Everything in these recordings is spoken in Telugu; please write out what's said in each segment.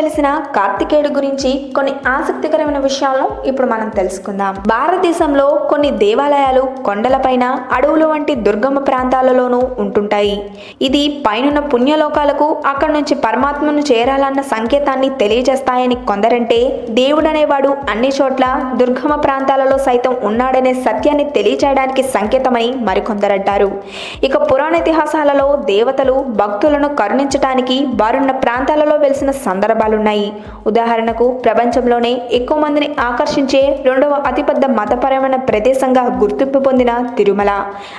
వెలిసిన కార్తికేయుడు గురించి కొన్ని ఆసక్తికరమైన విషయాలను ఇప్పుడు మనం తెలుసుకుందాం. భారతదేశంలో కొన్ని దేవాలయాలు కొండలపైన, అడవులు వంటి దుర్గమ ప్రాంతాలలోనూ ఉంటుంటాయి. ఇది పైనున్న పుణ్యలోకాలకు అక్కడి నుంచి పరమాత్మను చేరాలన్న సంకేతాన్ని తెలియజేస్తాయని కొందరంటే, దేవుడనేవాడు అన్ని చోట్ల దుర్గమ ప్రాంతాలలో సైతం ఉన్నాడనే సత్యాన్ని తెలియజేయడానికి సంకేతమని మరికొందరంటారు. ఇక పురాణ ఇతిహాసాలలో దేవతలు భక్తులను కరుణించటానికి వారున్న ప్రాంతాలలో వెలిసిన సందర్భాలున్నాయి. ఉదాహరణకు ప్రపంచంలోనే ఎక్కువ మందిని ఆకర్షించే రెండవ అతిపెద్ద మతపరమైన ప్రదేశంగా గుర్తింపు పొందిన తిరుమల.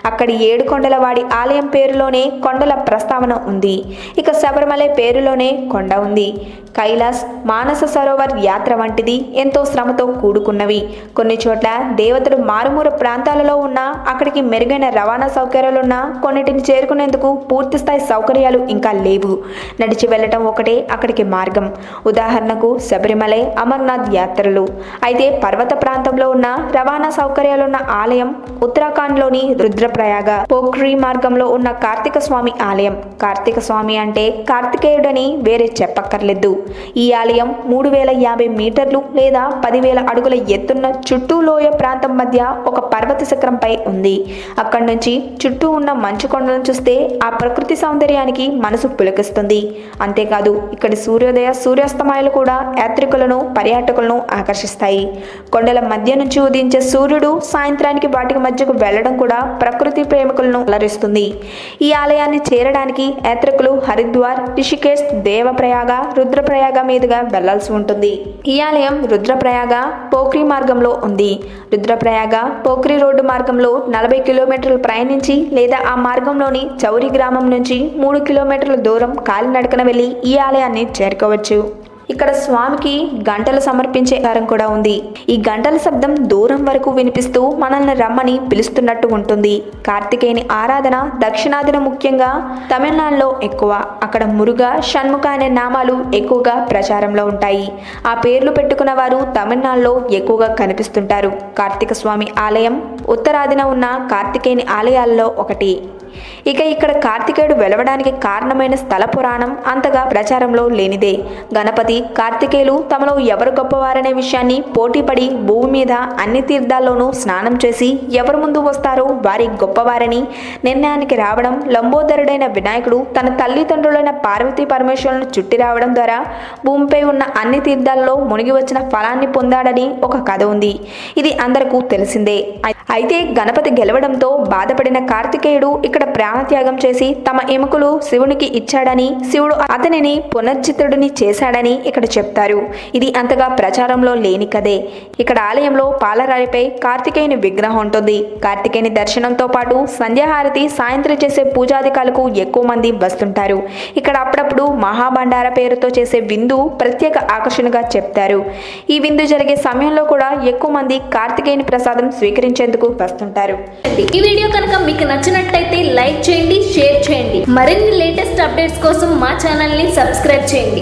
అక్కడి 7 కొండల వాడి ఆలయం పేరులోనే కొండల ప్రస్తావన ఉంది. ఇక శబరిమల పేరులోనే కొండ ఉంది. కైలాస్, మానస సరోవర్ యాత్ర వంటిది ఎంతో శ్రమతో కూడుకున్నవి. కొన్ని చోట్ల దేవతలు మారుమూల ప్రాంతాలలో ఉన్నా అక్కడికి మెరుగైన రవాణా సౌకర్యాలున్నా కొన్నిటిని చేరుకునేందుకు పూర్తిస్థాయి సౌకర్యాలు ఇంకా లేవు. నడిచి వెళ్ళటం ఒకటే అక్కడికి మార్గం. ఉదాహరణకు శబరిమల, అమర్నాథ్ యాత్రలు. అయితే పర్వత ప్రాంతంలో ఉన్న రవాణా సౌకర్యాలున్న ఆలయం ఉత్తరాఖండ్లోని రుద్రప్రయాగ. పోఖ్రీ మార్గంలో ఉన్న కార్తీక స్వామి ఆలయం. కార్తీక స్వామి అంటే కార్తికేయుడని వేరే చెప్పక్కర్లేదు. ఈ ఆలయం 3050 మీటర్లు లేదా 10,000 అడుగుల ఎత్తున్న చుట్టూ లోయ ప్రాంతం మధ్య ఒక పర్వత శిఖరంపై ఉంది. అక్కడి నుంచి చుట్టూ ఉన్న మంచు కొండలను చూస్తే ఆ ప్రకృతి సౌందర్యానికి మనసు పులకిస్తుంది. అంతేకాదు ఇక్కడి సూర్యోదయ సూర్యాస్తమయాలు కూడా యాత్రికులను, పర్యాటకులను ఆకర్షిస్తాయి. కొండల మధ్య నుంచి ఉదయించే సూర్యుడు సాయంత్రానికి వాటికి మధ్యకు వెళ్లడం కూడా ప్రకృతి ప్రేమికులను అలరిస్తుంది. ఈ ఆలయాన్ని చేరడానికి యాత్రికులు హరిద్వార్, రిషికేశ్, దేవప్రయాగ, రుద్రప్రయాగ మీదుగా వెళ్లాల్సి ఉంటుంది. ఈ ఆలయం రుద్రప్రయాగ, పోఖ్రీ మార్గంలో ఉంది. రుద్రప్రయాగ, పోఖ్రీ రోడ్డు మార్గంలో 40 కిలోమీటర్లు ప్రయాణించి లేదా ఆ మార్గంలోని చౌరి గ్రామం నుంచి 3 కిలోమీటర్ల దూరం కాలినడకన వెళ్లి ఈ ఆలయాన్ని చేరుకోవచ్చు. ఇక్కడ స్వామికి గంటలు సమర్పించే కారం కూడా ఉంది. ఈ గంటల శబ్దం దూరం వరకు వినిపిస్తూ మనల్ని రమ్మని పిలుస్తున్నట్టు ఉంటుంది. కార్తికేయుని ఆరాధన దక్షిణాదిన ముఖ్యంగా తమిళనాడులో ఎక్కువ. అక్కడ మురుగ, షణ్ముఖ అనే నామాలు ఎక్కువగా ప్రచారంలో ఉంటాయి. ఆ పేర్లు పెట్టుకున్న వారు తమిళనాడులో ఎక్కువగా కనిపిస్తుంటారు. కార్తీక స్వామి ఆలయం ఉత్తరాదిన ఉన్న కార్తికేయుని ఆలయాల్లో ఒకటి. ఇక ఇక్కడ కార్తికేయుడు వెలవడానికి కారణమైన స్థల పురాణం అంతగా ప్రచారంలో లేనిదే. గణపతి, కార్తికేయులు తమలో ఎవరు గొప్పవారనే విషయాన్ని పోటీపడి భూమి మీద అన్ని తీర్థాల్లోనూ స్నానం చేసి ఎవరు ముందు వస్తారో వారి గొప్పవారని నిర్ణయానికి రావడం, లంబోదరుడైన వినాయకుడు తన తల్లిదండ్రులైన పార్వతీ పరమేశ్వరులను చుట్టి రావడం ద్వారా భూమిపై ఉన్న అన్ని తీర్థాల్లో మునిగి వచ్చిన ఫలాన్ని పొందాడని ఒక కథ ఉంది. ఇది అందరికీ తెలిసిందే. అయితే గణపతి గెలవడంతో బాధపడిన కార్తికేయుడు ఇక్కడ ప్రాణత్యాగం చేసి తమ ఎముకలు శివునికి ఇచ్చాడని, శివుడు అతనిని పునర్జితుడిని చేశాడని ఇక్కడ చెప్తారు. ఇది అంతగా ప్రచారంలో లేని కథే. ఇక్కడ ఆలయంలో పాలరాయిపై కార్తికేయుని విగ్రహం ఉంటుంది. కార్తికేయుని దర్శనంతో పాటు సంధ్యాహారతి, సాయంత్రం చేసే పూజాధికారులకు ఎక్కువ మంది వస్తుంటారు. ఇక్కడ అప్పుడప్పుడు మహాభండార పేరుతో చేసే విందు ప్రత్యేక ఆకర్షణగా చెప్తారు. ఈ విందు జరిగే సమయంలో కూడా ఎక్కువ మంది కార్తికేయుని ప్రసాదం స్వీకరించేందుకు వస్తుంటారు. ఈ వీడియో కనుక మీకు నచ్చినట్లయితే లైక్ చేయండి, షేర్ చేయండి. మరిన్ని లేటెస్ట్ అప్డేట్స్ కోసం మా ఛానల్ ని సబ్స్క్రైబ్ చేయండి.